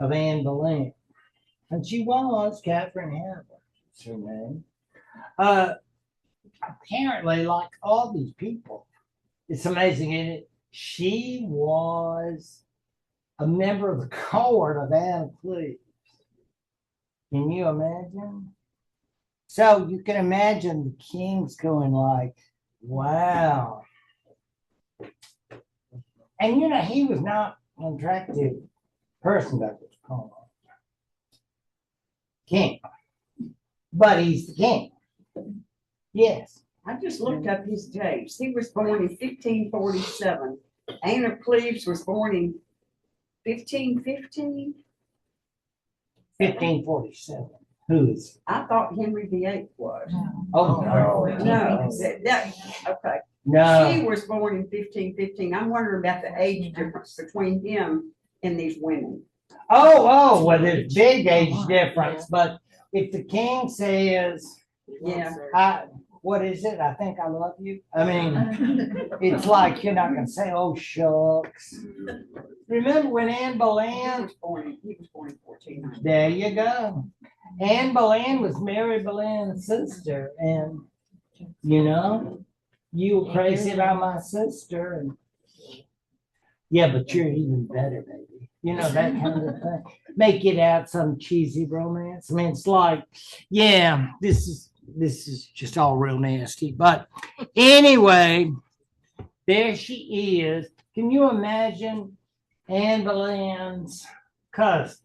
of Anne Boleyn. And she was Catherine Hannibal, that's her name. Apparently, like all these people, it's amazing, isn't it? She was a member of the court of Anne of Cleves. Can you imagine? So you can imagine the king's going like, wow. And you know, he was not an attractive person that was called king. But he's the king. Yes. I just looked up his dates. He was born in 1547. Anne of Cleves was born in 1515. 1547. Who is? I thought Henry VIII was. Oh, no. No. Okay. No. She was born in 1515. I'm wondering about the age difference between him and these women. Oh, well, there's big age difference. But if the king says, yeah, what is it? I think I love you. I mean, it's like you're not going to say, oh, shucks. Remember when Anne Boleyn? He was born in 1490. There you go. Anne Boleyn was Mary Boleyn's sister. And, you know, you were crazy about my sister. And yeah, but you're even better, baby. You know, that kind of thing. Make it out some cheesy romance. I mean, it's like, yeah, this is just all real nasty. But anyway, there she is. Can you imagine Anne Boleyn's cousin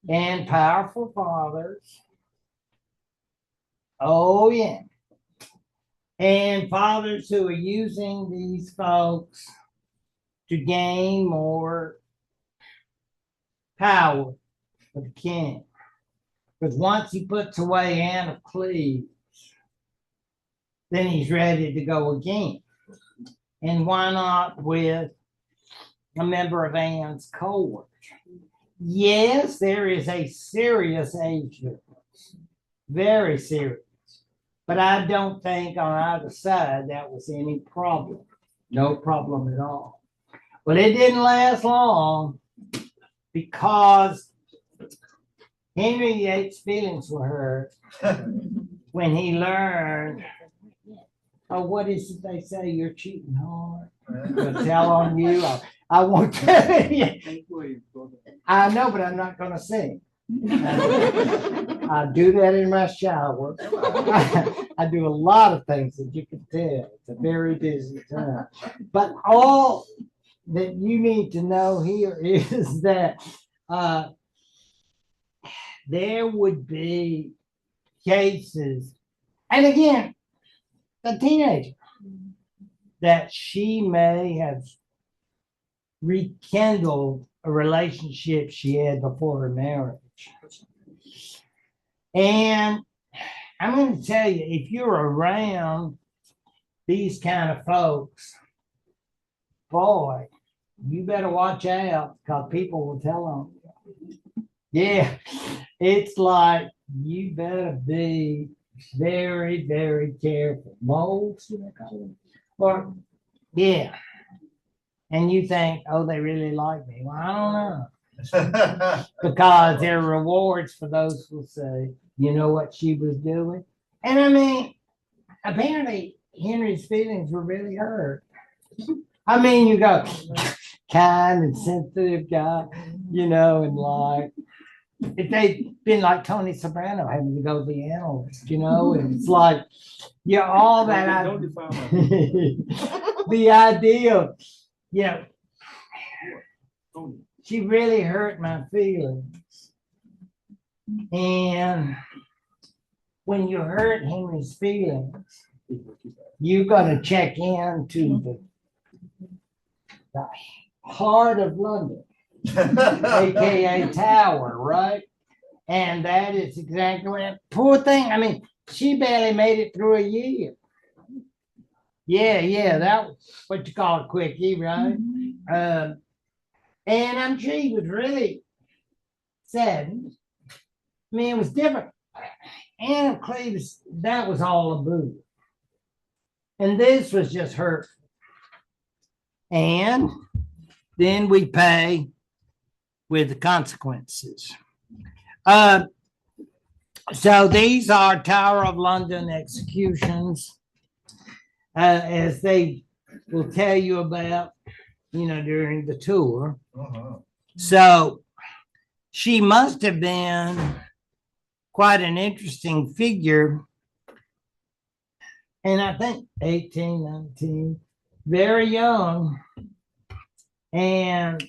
and powerful fathers Oh, yeah. And fathers who are using these folks to gain more power for the king. Because once he puts away Anne of Cleves, then he's ready to go again. And why not with a member of Anne's court? Yes, there is a serious age difference, very serious. But I don't think on either side that was any problem. No problem at all. Well, it didn't last long because Henry VIII's feelings were hurt when he learned, oh, what is it they say? You're cheating hard. I'll tell on you. I won't tell you. I know, but I'm not going to sing. I do that in my shower. I do a lot of things that you can tell. It's a very busy time. But all that you need to know here is that there would be cases, and again, a teenager, that she may have rekindled a relationship she had before her marriage. And I'm going to tell you, if you're around these kind of folks, boy, you better watch out because people will tell on you. Yeah, it's like you better be very, very careful. Moles, or yeah. And you think, oh, they really like me. Well, I don't know. Because there are rewards for those who say, you know what she was doing? And I mean, apparently Henry's feelings were really hurt. I mean, you go, kind and sensitive guy, you know, and like, if they'd been like Tony Soprano having to go to the analyst, you know, and it's like, yeah, all that. Don't defile my The idea, you know, she really hurt my feelings. And when you hurt Henry's feelings, you're going to check into the heart of London, aka Tower, right? And that is exactly what, poor thing. I mean, she barely made it through a year. Yeah, that was what you call a quickie, right? And I'm sure he was really saddened. I mean, it was different. Anne of Cleves, that was all a boo. And this was just hurtful. And then we pay with the consequences. So these are Tower of London executions, as they will tell you about, you know, during the tour. So she must have been quite an interesting figure. And I think 18, 19, very young and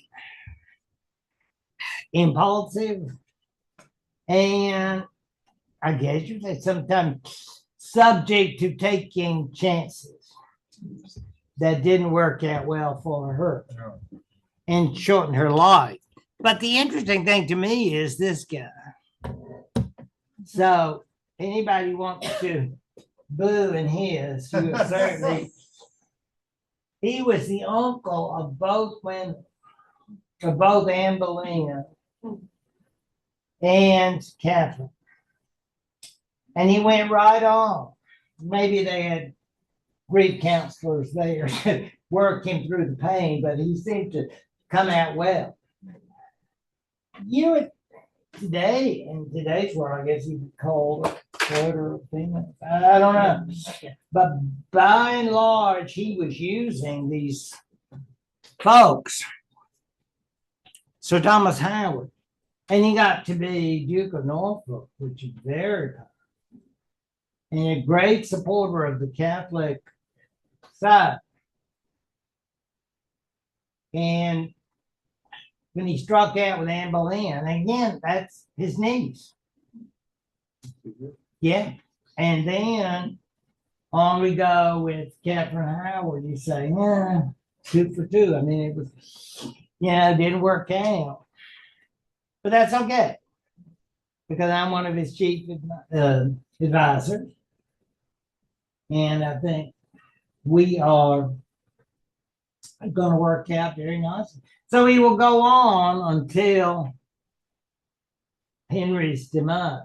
impulsive. And I guess you say sometimes subject to taking chances that didn't work out well for her and shortened her life. But the interesting thing to me is this guy. So anybody wants to boo in his, you certainly. He was the uncle of both women, of both Anne Boleyn and Catherine. And he went right on. Maybe they had grief counselors there to work him through the pain, but he seemed to come out well. You know, today, in today's world, I guess you could call it quarter or female. I don't know. But by and large, he was using these folks. Sir Thomas Howard. And he got to be Duke of Norfolk, which is very powerful. And a great supporter of the Catholic side. And when he struck out with Anne Boleyn, again, that's his niece. Yeah. And then on we go with Catherine Howard. You say, yeah, 2 for 2. I mean, it was, it didn't work out. But that's okay, because I'm one of his chief advisors. And I think we are going to work out very nicely. So he will go on until Henry's demise.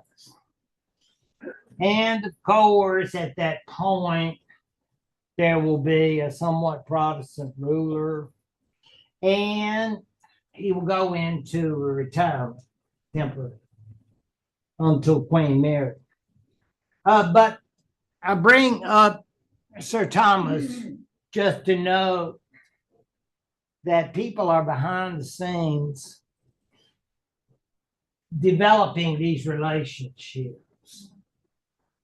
And of course, at that point, there will be a somewhat Protestant ruler, and he will go into a retirement temporary until Queen Mary. But I bring up Sir Thomas just to note that people are behind the scenes developing these relationships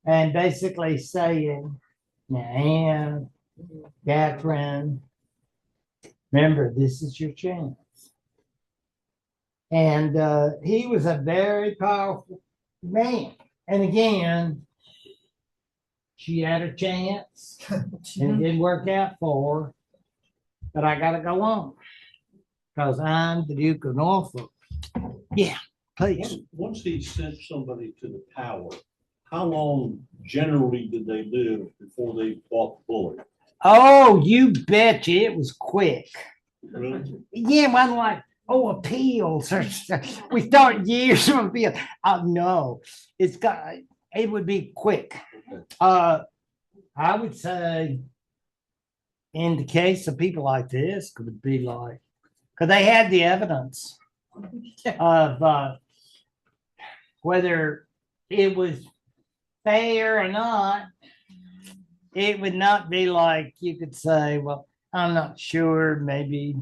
and basically saying, now, Anne, Catherine, remember, this is your chance. And he was a very powerful man. And again, she had a chance and it didn't work out for her. But I got to go on because I'm the Duke of Norfolk. Yeah, please. Once he sent somebody to the Tower, how long generally did they live before they bought the bullet? Oh, you betcha. It was quick. Really? Yeah, it wasn't like, appeals. We start years of appeal. No, it would be quick. I would say in the case of people like this, could be like, because they had the evidence of whether it was fair or not. It would not be like you could say, well, I'm not sure, maybe.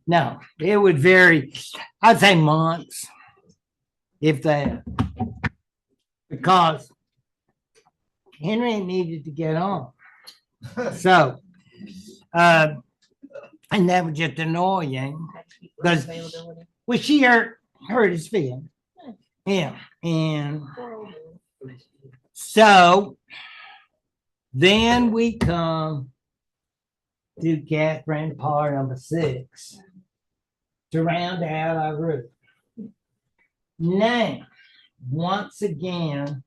No, it would vary. I'd say months, if that. Because Henry needed to get on. So, and that was just annoying. Because she hurt his feelings. Yeah. And so then we come to Catherine, part number 6, to round out our group. Now, once again,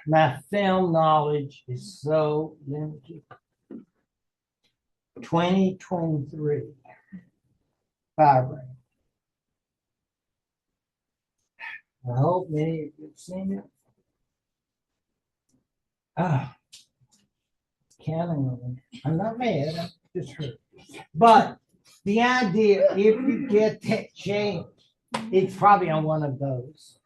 my film knowledge is so limited. 2023, 5 round. I hope many of you have seen it. Counting on it. I'm not mad, I'm just hurt. But the idea, if you get that chance, it's probably on one of those.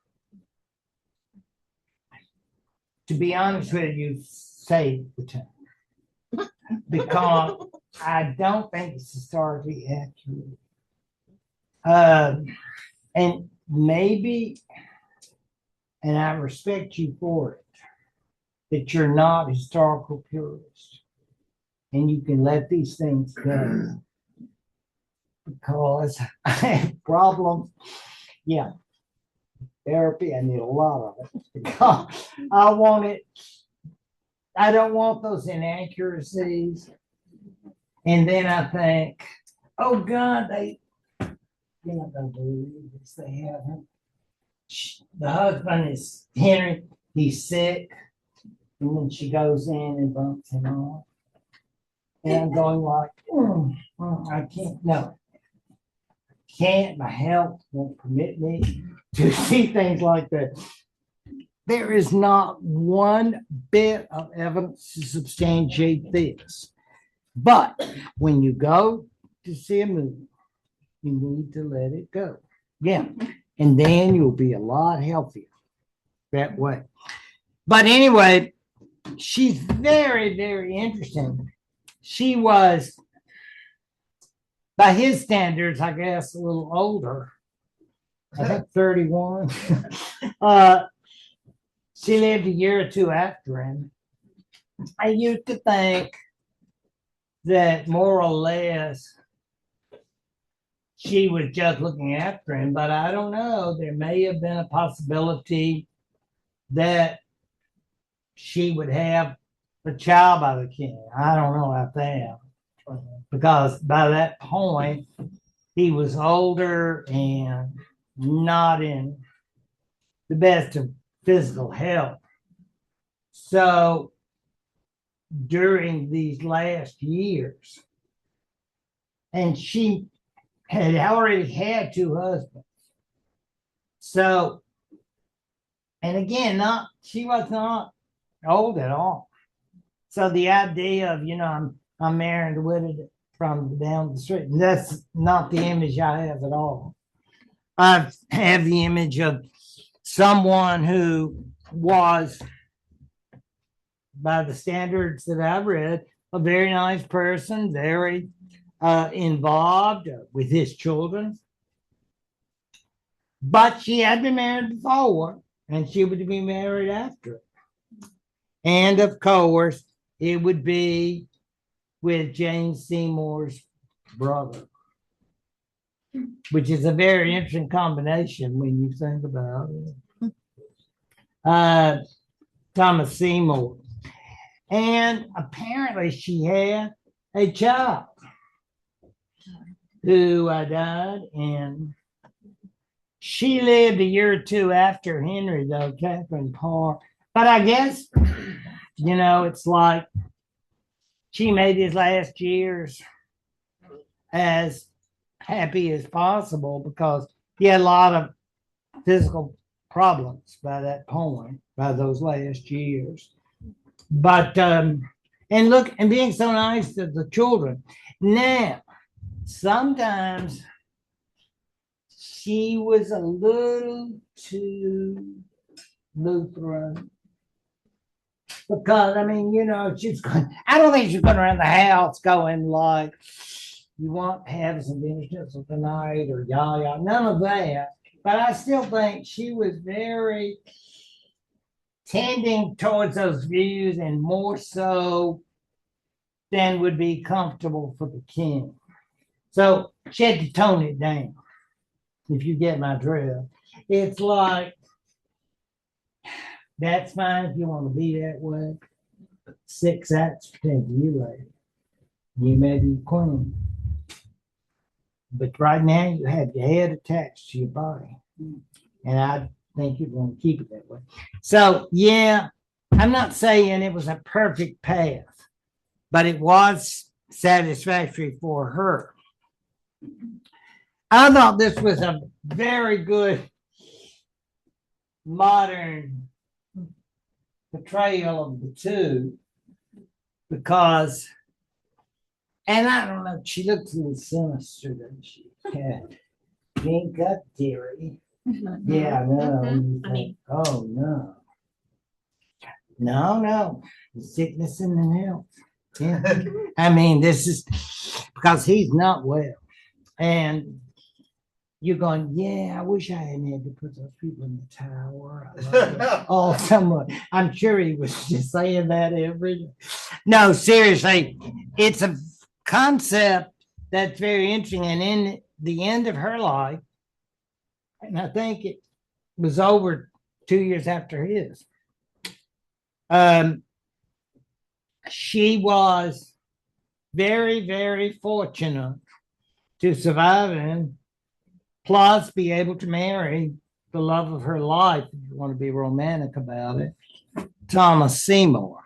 To be honest with you, save the time. Because I don't think it's historically accurate. And maybe, and I respect you for it, that you're not a historical purist and you can let these things go. Because I have problems. Yeah. Therapy, I need a lot of it. Because I don't want those inaccuracies. And then I think, oh God, they're not going to believe this. They haven't. The husband is Henry, he's sick. And then she goes in and bumps him off. And I'm going like, I can't, no. Can't, my health won't permit me to see things like that. There is not one bit of evidence to substantiate this. But when you go to see a movie, you need to let it go. Yeah. And then you'll be a lot healthier that way. But anyway, she's very, very interesting. She was, by his standards, I guess, a little older. I think 31. She lived a year or two after him. And you could think that more or less she was just looking after him, but I don't know. There may have been a possibility that she would have a child by the king. I don't know about that. Because by that point, he was older and not in the best of physical health. So during these last years, and she had already had two husbands. So, and again, she was not old at all. So the idea of, I'm married with it from down the street, that's not the image I have at all. I have the image of someone who was, by the standards that I've read, a very nice person, very involved with his children. But she had been married before, and she would be married after. And of course, it would be with James Seymour's brother, which is a very interesting combination when you think about it. Thomas Seymour. And apparently she had a child who died, and she lived a year or two after Henry, though, Catherine Parr. But I guess, it's like she made his last years as happy as possible because he had a lot of physical problems by that point, by those last years. But, and being so nice to the children. Now, sometimes she was a little too Lutheran. Because, she's going, I don't think she's going around the house going like, you want to have some business tonight or yah, none of that. But I still think she was very tending towards those views and more so than would be comfortable for the king. So she had to tone it down, if you get my drift. It's like, that's fine if you want to be that way. 6 acts pretend you later. You may be queen. But right now you have your head attached to your body. And I think you're going to keep it that way. So yeah, I'm not saying it was a perfect path, but it was satisfactory for her. I thought this was a very good modern portrayal of the two because, and I don't know, she looks a little sinister, doesn't she? Yeah. Pink up theory. Yeah, no. Oh, no. No. The sickness and the health. Yeah. This is because he's not well. And you're going, yeah, I wish I hadn't had to put those people in the tower. Oh, someone. I'm sure he was just saying that every day. No, seriously, it's a concept that's very interesting. And in the end of her life, and I think it was over 2 years after his, she was very, very fortunate to survive him, plus be able to marry the love of her life, if you want to be romantic about it, Thomas Seymour.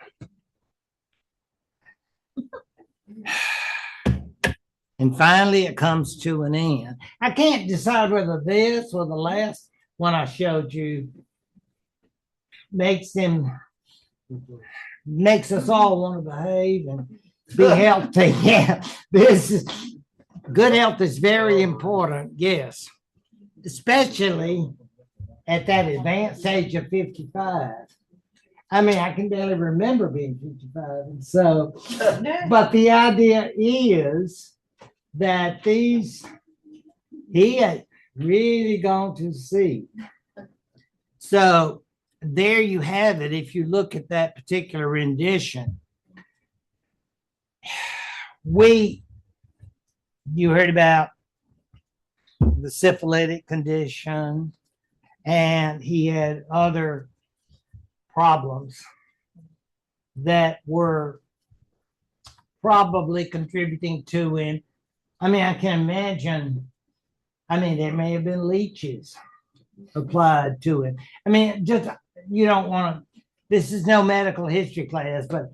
And finally, it comes to an end. I can't decide whether this or the last one I showed you makes us all want to behave and be healthy. Yeah, good health is very important, yes, especially at that advanced age of 55. I can barely remember being 55, and so, but the idea is that he had really gone to sea. So there you have it. If you look at that particular rendition, you heard about the syphilitic condition, and he had other problems that were probably contributing to him. I mean, I can imagine, I mean, there may have been leeches applied to it. I mean, just, you don't want to, this is no medical history class, but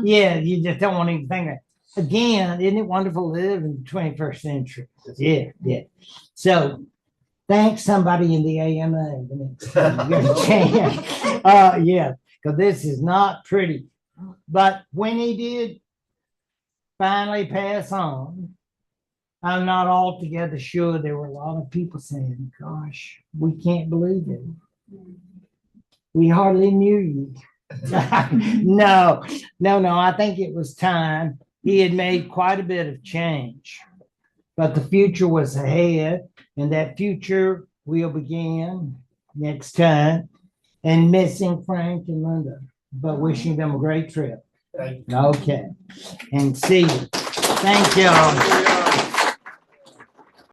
yeah, you just don't want to even think that. Again, isn't it wonderful to live in the 21st century? Yeah, yeah. So thank somebody in the AMA the next time you get a chance. Yeah, because this is not pretty. But when he did finally pass on, I'm not altogether sure. There were a lot of people saying, gosh, we can't believe it. We hardly knew you. No. I think it was time. He had made quite a bit of change, but the future was ahead, and that future will begin next time. And missing Frank and Linda, but wishing them a great trip. Okay, and see you. Thank y'all.